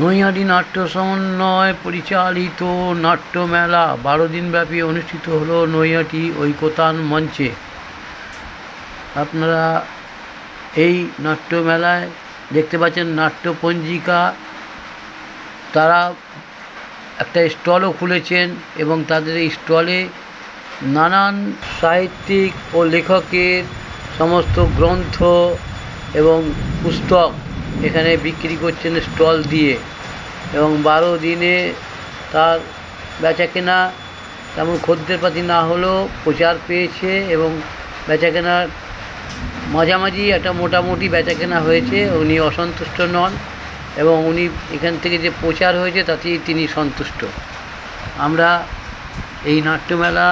নৈহাটি নাট্য সমন্বয় পরিচালিত নাট্যমেলা 12 দিনব্যাপী অনুষ্ঠিত হলো নৈহাটি ঐকতান মঞ্চে। আপনারা এই নাট্যমেলায় দেখতে পাচ্ছেন নাট্যপঞ্জিকা, তারা একটা স্টলও খুলেছেন এবং তাদের এই স্টলে নানান সাহিত্যিক ও লেখকের সমস্ত গ্রন্থ এবং পুস্তক এখানে বিক্রি করছেন স্টল দিয়ে, এবং 12 দিনে তার বেচাকেনা তেমন খদ্দেরপাতি না হলেও প্রচার পেয়েছে এবং বেচাকেনার মাঝামাঝি একটা মোটামুটি বেচাকেনা হয়েছে। উনি অসন্তুষ্ট নন এবং উনি এখান থেকে যে প্রচার হয়েছে তাতেই তিনি সন্তুষ্ট। আমরা এই নাট্যমেলা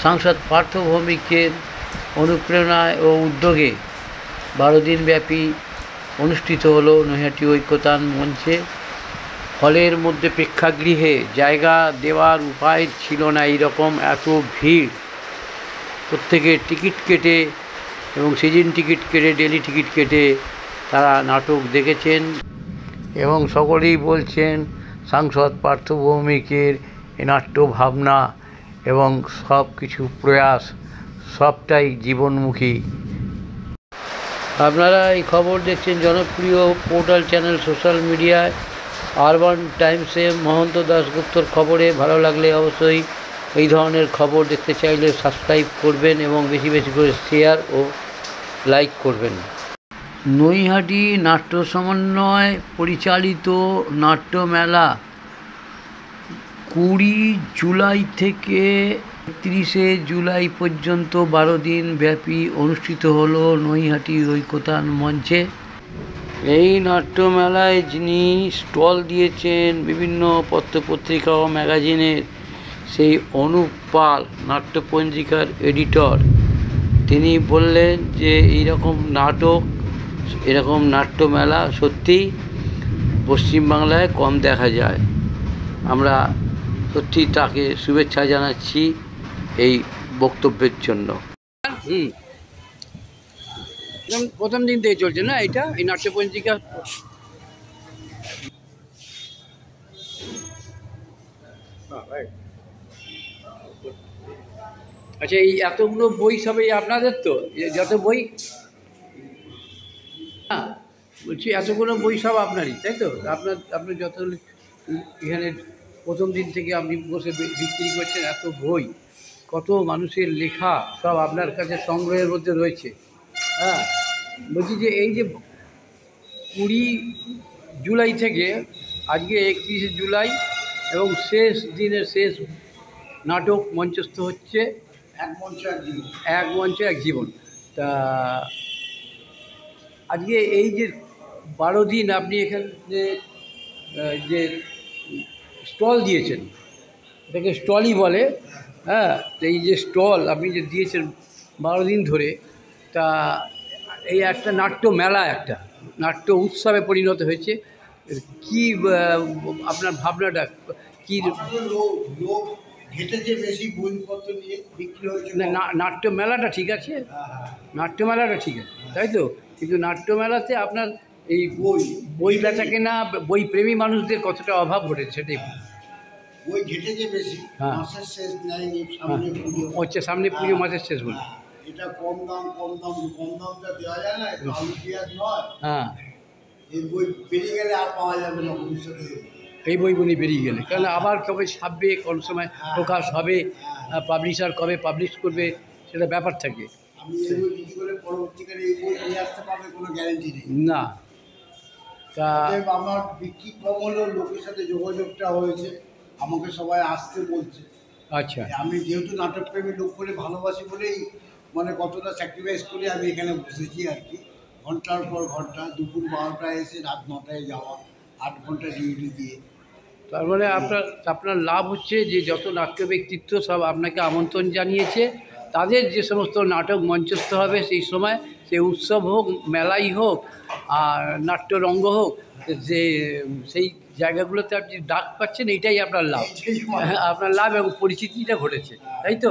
সাংসদ পার্থ ভৌমিকের অনুপ্রেরণায় ও উদ্যোগে 12 দিনব্যাপী অনুষ্ঠিত হলো নৈহাটি ঐকতান মঞ্চে। হলের মধ্যে প্রেক্ষাগৃহে জায়গা দেওয়ার উপায় ছিল না, এইরকম এত ভিড়। প্রত্যেকে টিকিট কেটে এবং সিজন টিকিট কেটে, ডেলি টিকিট কেটে তারা নাটক দেখেছেন এবং সকলেই বলছেন সাংসদ পার্থ ভৌমিকের এই নাট্য ভাবনা এবং সব কিছু প্রয়াস সবটাই জীবনমুখী। আপনারা এই খবর দেখছেন জনপ্রিয় পোর্টাল চ্যানেল সোশ্যাল মিডিয়ায় আরবান টাইমসে মহন্ত দাশগুপ্তর খবরে। ভালো লাগলে অবশ্যই এই ধরনের খবর দেখতে চাইলে সাবস্ক্রাইব করবেন এবং বেশি বেশি করে শেয়ার ও লাইক করবেন। নৈহাটি নাট্য সমন্বয় পরিচালিত নাট্যমেলা 20 জুলাই থেকে 30 জুলাই পর্যন্ত 12 দিন ব্যাপী অনুষ্ঠিত হলো নৈহাটি ঐকতান মঞ্চে। এই নাট্যমেলায় যিনি স্টল দিয়েছেন বিভিন্ন পত্রপত্রিকা ও ম্যাগাজিনের, সেই অনুপ পাল, নাট্যপঞ্জিকার এডিটর, তিনি বললেন যে এইরকম নাটক, এরকম নাট্যমেলা সত্যিই পশ্চিমবাংলায় কম দেখা যায়। আমরা সত্যি তাকে শুভেচ্ছা জানাচ্ছি এই বক্তব্যের জন্য। প্রথম দিন থেকে চলছে না এটা, এই নাট্যপঞ্জিকা? আচ্ছা, এই এতগুলো বই সবই আপনাদের তো? যত বই, হ্যাঁ বলছি এতগুলো বই সব আপনারই, তাই তো? আপনার যত এখানে প্রথম দিন থেকে আপনি বসে বিক্রি করছেন, এত বই, কত মানুষের লেখা সব আপনার কাছে সংগ্রহের মধ্যে রয়েছে। হ্যাঁ, বলছি যে এই যে 20 জুলাই থেকে আজকে 31 জুলাই এবং শেষ দিনের শেষ নাটক মঞ্চস্থ হচ্ছে এক মঞ্চে এক জীবন। তা আজকে এই যে 12 দিন আপনি এখানে যে স্টল দিয়েছেন, এটাকে স্টলই বলে, হ্যাঁ, তো এই যে স্টল আপনি যে দিয়েছেন 12 দিন ধরে, তা এই একটা নাট্য মেলা, একটা নাট্য উৎসবে পরিণত হয়েছে। কি আপনার ভাবনাটা কি? ঘেটেছে বেশি, বইপত্র নিয়ে বিক্রি হয়েছে না, নাট্য মেলাটা ঠিক আছে, নাট্য মেলাটা ঠিক আছে, তাই তো? কিন্তু নাট্য মেলাতে আপনার এই বই বেচা কেনা, বই প্রেমী মানুষদের কতটা অভাব ঘটেছে সেটাই। বই ঘেটেছে বেশি, হ্যাঁ, মাসের শেষ নেয়নি, সামনে পুজো হচ্ছে, সামনে পুজো, মাসের শেষ বলে। এটা কম দামটা দেওয়া যায় না, একটু আলু পেঁয়াজ নয়। হ্যাঁ, এই বই বেরিয়ে গেলে আর পাওয়া যাবে না ভবিষ্যতে। এই বইগুলি বেরিয়ে গেলে, কারণ আবার কবে ছাপবে, কোন সময় প্রকাশ হবে, পাবলিশার কবে পাবলিশ করবে, সেটা ব্যাপার থাকে। আমি এই বই বিক্রি করে পরবর্তীকালে এই বই নিয়ে আসতে পারবে কোনো গ্যারেন্টি নেই না। তা আমার বিক্রি কম হলেও লোকের সাথে যোগাযোগটা হয়েছে, আমাকে সবাই আসতে বলছে। আচ্ছা, আমি যেহেতু নাটকপ্রেমী লোক করে ভালোবাসি বলেই মানে কতটা স্যাক্রিফাইস করে আমি এখানে বসেছি আর কি। ঘন্টার পর ঘন্টা, দুপুর 12টায় এসে রাত 9টায় যাওয়া, 8 ঘন্টা ডিউটি দিয়ে। তার মানে আপনার লাভ হচ্ছে যে যত নাট্য ব্যক্তিত্ব সব আপনাকে আমন্ত্রণ জানিয়েছে, তাদের যে সমস্ত নাটক মঞ্চস্থ হবে সেই সময়, সে উৎসব হোক, মেলাই হোক, আর নাট্যরঙ্গ হোক, যে সেই জায়গাগুলোতে আপনি ডাক পাচ্ছেন, এইটাই আপনার লাভ। আপনার লাভ এবং পরিচিতিটা ঘটেছে, তাই তো?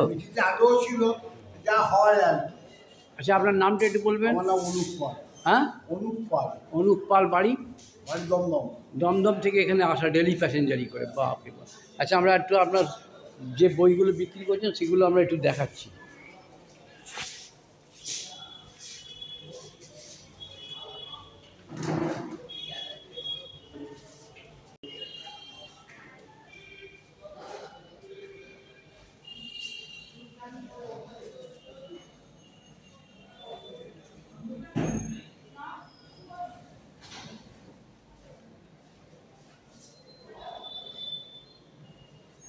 আগেও ছিল, যা হয় আর কি। আচ্ছা, আপনার নামটা একটু বলবেন? আমার নাম অনুপ পাল। হ্যাঁ, অনুপ পাল। অনুপ পাল, বাড়ি? বাড়ি দমদম। দমদম থেকে এখানে আসা ডেলি প্যাসেঞ্জারি করে, বাপ রে বাপ। আচ্ছা, আমরা একটু আপনার যে বইগুলো বিক্রি করছেন সেগুলো আমরা একটু দেখাচ্ছি।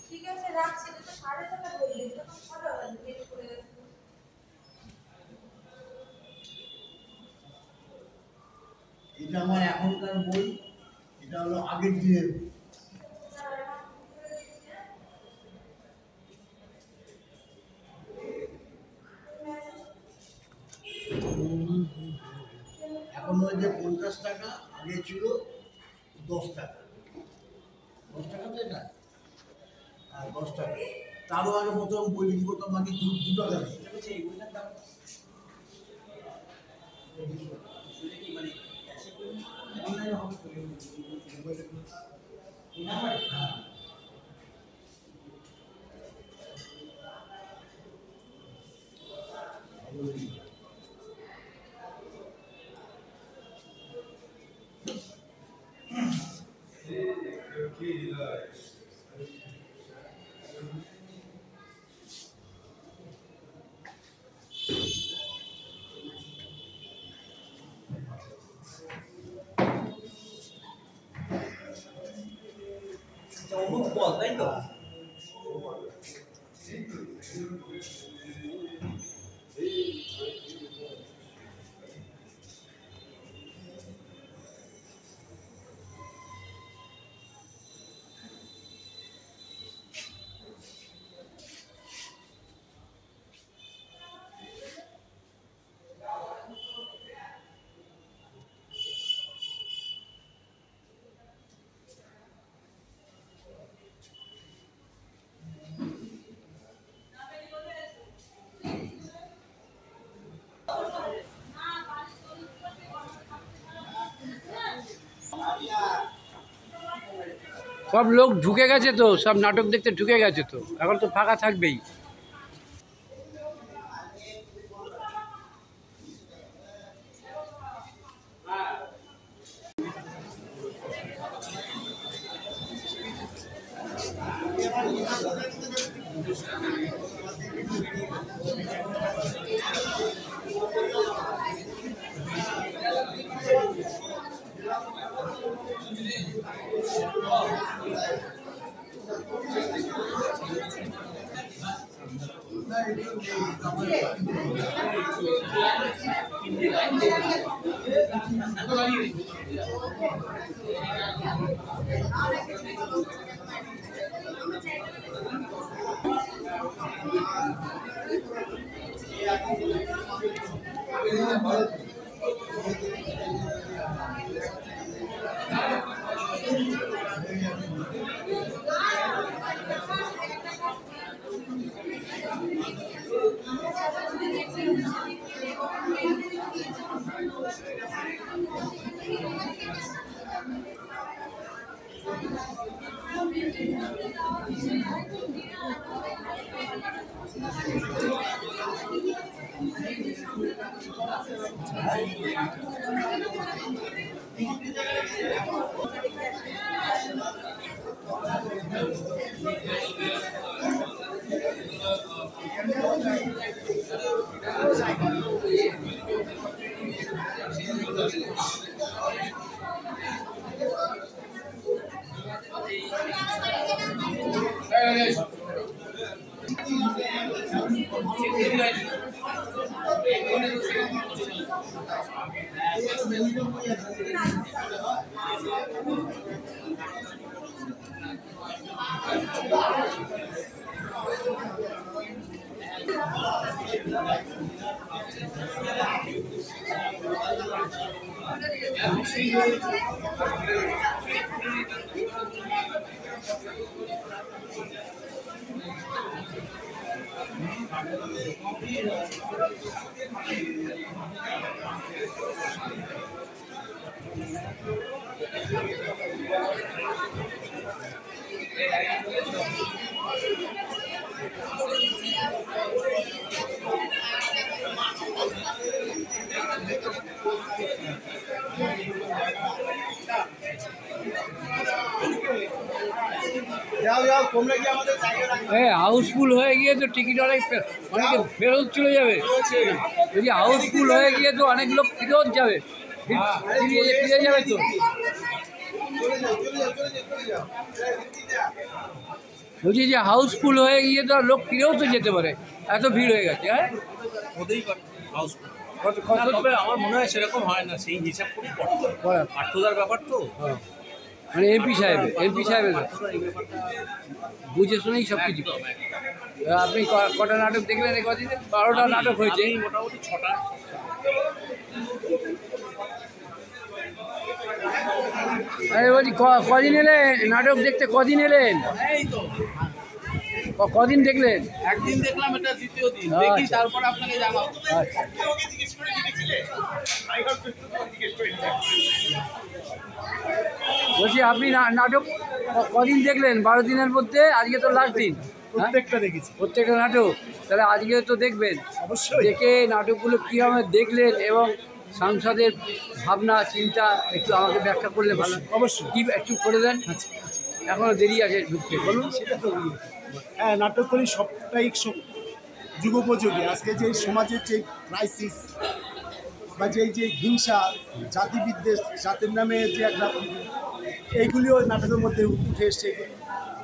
ঠিক আছে, রাখছি। তো 6:30 বললেন, তখন 6টা বাজে, লেট করে গেছে। এটা আমার এখনকার বই, এটা হলো আগের দিনের বই। এখন ওই যে 50 টাকা, আগে ছিল 10 টাকা। 10 টাকা তো এটা, আর 10 টাকা। তারও আগে প্রথম বই বিক্রি করতাম আগে 2 টাকা দিয়ে। হ্যাঁ। সব লোক ঢুকে গেছে তো, সব নাটক দেখতে ঢুকে গেছে তো, এখন তো ফাঁকা থাকবেই। হাউসফুল হয়ে গিয়ে তো টিকিট অনেকে ফেরত চলে যাবে। যদি হাউসফুল হয়ে গিয়ে তো অনেক লোক ফেরত যাবে, ফিরে যাবে তো। বলছি যে হাউসফুল হয়ে গিয়ে তো লোক ফিরেও তো যেতে পারে, এত ভিড় হয়ে গেছে। হ্যাঁ, হতেই পারে হাউসফুল। কত তবে আমার মনে হয় সেরকম হয় না, সেই হিসাব করেই পার্থদার ব্যাপার তো। মানে এমপি সাহেবের এই ব্যাপারটা বুঝে শুনেই সব কিছু। আপনি কটা নাটক দেখলেন এই কদিনে? 12টা নাটক হয়েছে। আমি মোটামুটি 6টা। আরে বলছি কদিন এলেন নাটক দেখতে? কদিন এলেন? এই তো কদিন দেখলেন? একদিন দেখলাম, এটা দ্বিতীয় দিন আচ্ছা। দেখি, তারপরে আপনাকে জানাবো। আচ্ছা। বলছি আপনি নাটক কদিন দেখলেন 12 দিনের মধ্যে? আজকে তো লাস্ট দিন। প্রত্যেকটা দেখেছি। প্রত্যেকটা নাটক তাহলে আজকে তো দেখবেন। অবশ্যই। দেখে নাটকগুলো কীভাবে দেখলেন এবং সাংসদের ভাবনা চিন্তা একটু আমাকে ব্যাখ্যা করলে ভালো। অবশ্যই। কি একটু করে দেন, এখনও দেরি আছে ঢুকতে, বলুন। সেটা তো হ্যাঁ, নাটকগুলি সাপ্তাহিক যুগোপযোগী। আজকে যে সমাজের যে ক্রাইসিস বা যে হিংসা, জাতিবিদ্বেষ, জাতির নামে যে একটা, এইগুলিও নাটকের মধ্যে উঠে এসছে।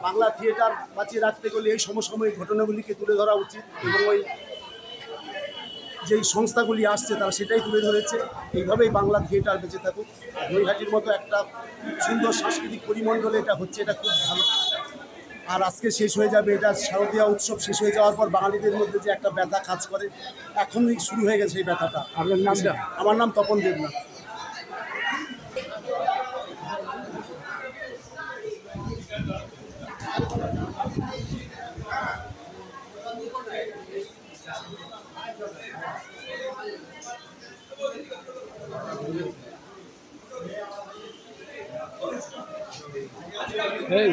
বাংলা থিয়েটার বাঁচিয়ে রাখতে গেলে এই সমসাময়িক ঘটনাগুলিকে তুলে ধরা উচিত এবং ওই যেই সংস্থাগুলি আসছে তারা সেটাই তুলে ধরেছে। এইভাবেই বাংলা থিয়েটার বেঁচে থাকুক। নৈহাটির মতো একটা সুন্দর সাংস্কৃতিক পরিমণ্ডলে এটা হচ্ছে, এটা খুব ভালো। আর আজকে শেষ হয়ে যাবে, এটা শারদীয়া উৎসব শেষ হয়ে যাওয়ার পর বাঙালিদের মধ্যে যে একটা ব্যথা কাজ করে, এখনই শুরু হয়ে গেছে এই ব্যথাটা। আপনার নামটা? আমার নাম তপন দেবনাথ। এই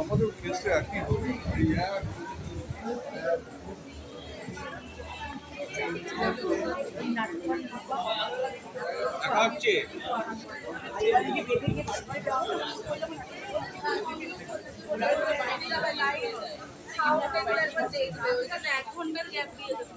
আমাদের কেসটা একই হবে দেখা হচ্ছে এক ঘন্টার গ্যাপ দিয়ে দেবো।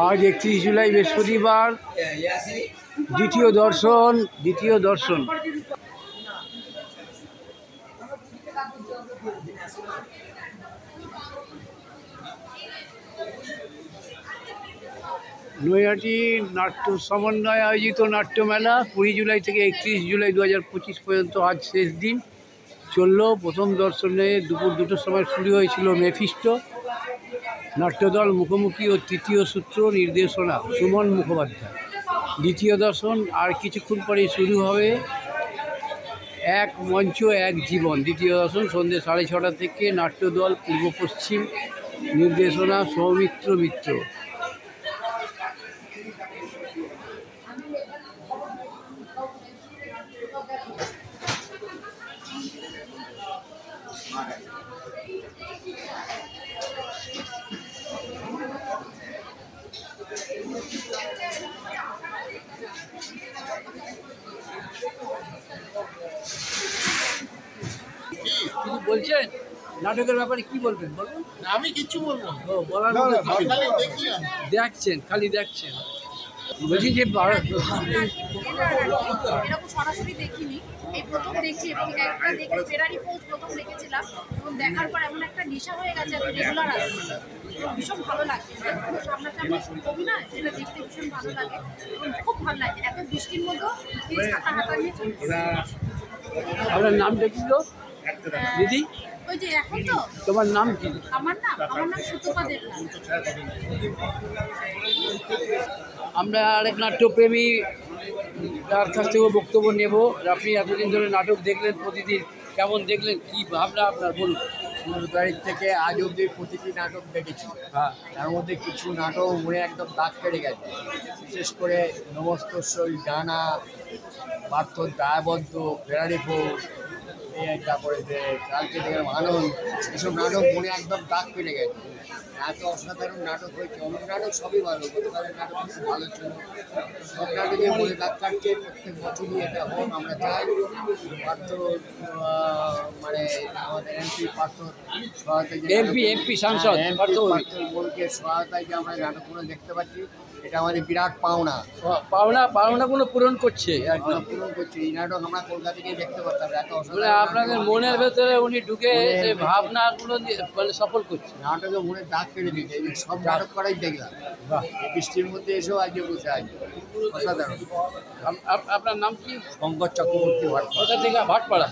আজ 31 জুলাই বৃহস্পতিবার, দ্বিতীয় দর্শন। নৈহাটি নাট্য সমন্বয় আয়োজিত নাট্যমেলা 20 জুলাই থেকে 31 জুলাই 2025 পর্যন্ত আজ শেষ দিন চলল। প্রথম দর্শনে দুপুর 2টোর সময় শুরু হয়েছিল মেফিস্টো। নাট্যদল মুখোমুখি ও তৃতীয় সূত্র নির্দেশনা সুমন মুখোপাধ্যায়। দ্বিতীয় দর্শন আর কিছুক্ষণ পরেই শুরু হবে। এক মঞ্চ এক জীবন। দ্বিতীয় দর্শন সন্ধ্যে 6:30 থেকে। নাট্যদল পূর্ব পশ্চিম, নির্দেশনা সৌমিত্র মিত্র। কিছু বলছেন নাটকের ব্যাপারে, কি বলবেন বলুন? আমি কিচ্ছু বলবো না। ও বলার মতো কিছু নেই। খালি দেখলাম। খালি দেখছেন। বলছি যে এরকম সরাসরি দেখিনি, এই প্রথম দেখছি এবং একটা দেখে ফেরারি ফৌজ প্রথম দেখেছিলাম এবং দেখার পর এমন একটা নেশা হয়ে গেছে, আমি রেগুলার আসছি এবং ভীষণ ভালো লাগছে। সামনাসামনি ছবি না, সেটা দেখতে ভীষণ ভালো লাগে এবং খুব ভালো লাগছে। এত বৃষ্টির মধ্যেও ছাতা হাতা নিয়ে চলছে। আপনার নামটা কি গো দিদি? ওই যে এখন তো তোমার নাম কি? আমার নাম সুতপা দেবনাথ। আমরা আরেক নাট্যপ্রেমী, তার কাছ থেকেও বক্তব্য নেব। আপনি এতদিন ধরে নাটক দেখলেন, প্রতিদিন কেমন দেখলেন, কি ভাবনা আপনার বলুন? 15 তারিখ থেকে আজ অবধি প্রতিটি নাটক দেখেছি। হ্যাঁ, তার মধ্যে কিছু নাটক মনে একদম দাগ কেটে গেছে। বিশেষ করে নমস্তস্বই, ডানা, পার্থর দায়বদ্ধ, ফেরারি ফৌজ, তারপরে যে কালকে দেখলাম আনন্দ, এসব নাটক মনে একদম দাগ কেটে গেছে। এত অসাধারণ নাটক হয়েছে। অনেক নাটক সবই ভালো, গতকালের নাটক খুব ভালো ছিল। সব নাটকে মনে দাগ কাটছে। প্রত্যেক বছরই এটা হোক আমরা চাই। পার্থ মানে আমাদের এমপি পার্থর সহায়তায়, এমপি সাংসদ পার্থকে সহায়তায় যে আমরা নাটকগুলো দেখতে পাচ্ছি, এটা আমাদের বিরাট পাওনা। পাওনাগুলো পূরণ করছে আর কি। আমরা পূরণ করছি। এই নাটক আমরা কলকাতা থেকে দেখতে পারতাম। এত মানে অসাধারণ আপনাদের নাটক। মনের ভেতরে উনি ঢুকে যে ভাবনাগুলো মানে সফল করছে। নাটকে মনে দাগ কেটে দিতে এই সব নাটক করাই দেখলাম। বাহ। এই বৃষ্টির মধ্যে এসেও আজকে বসে আছে, অসাধারণ। আপনার নাম কি? শঙ্কর চক্রবর্তী ভাট। কোথা থেকে? ভাটপাড়া।